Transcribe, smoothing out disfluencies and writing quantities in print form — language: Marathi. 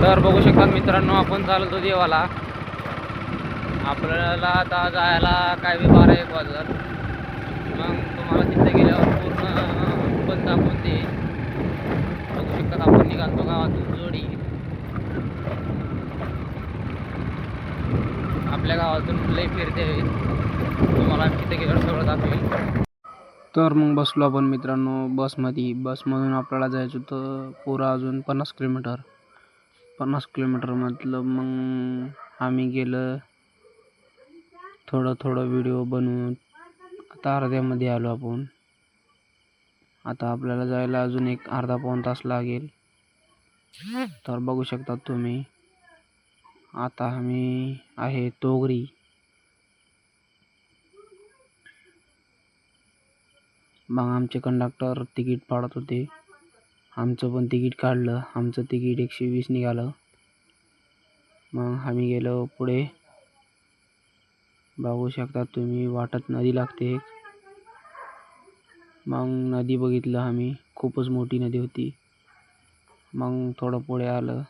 तर बघू शकता मित्रांनो, आपण चालतो देवाला. आपल्याला आता जायला काय बी 12-1 वाजत. मग तुम्हाला तिथे गेल्यावर पूर्ण पण दाखवून ते बघू शकता. आपण निघालतो गावातून जोडी. आपल्या गावातून लई फिरते, तुम्हाला तिथे गेल्यावर सगळं दाखवेल. तर मग बसलो आपण मित्रांनो बसमध्ये. बसमधून आपल्याला जायचं होतं पुरा अजून 50 किलोमीटर. 50 किलोमीटर म्हटलं मग आम्ही गेलं थोडं व्हिडिओ बनवून. आता अर्ध्यामध्ये आलो आपण. आता आपल्याला जायला अजून एक अर्धा-पाऊण तास लागेल. तर बघू शकता तुम्ही, आता आम्ही आहे तोगरी. मग आमचे कंडक्टर तिकीट पाडत होते. आमचं पण तिकीट काढलं. आमचं तिकीट 120 निघालं. मग आम्ही गेलो पुढे. बघू शकता तुम्ही, वाटत नदी लागते. मग नदी बघितलं आम्ही, खूपच मोठी नदी होती. मग थोडं पुढे आलं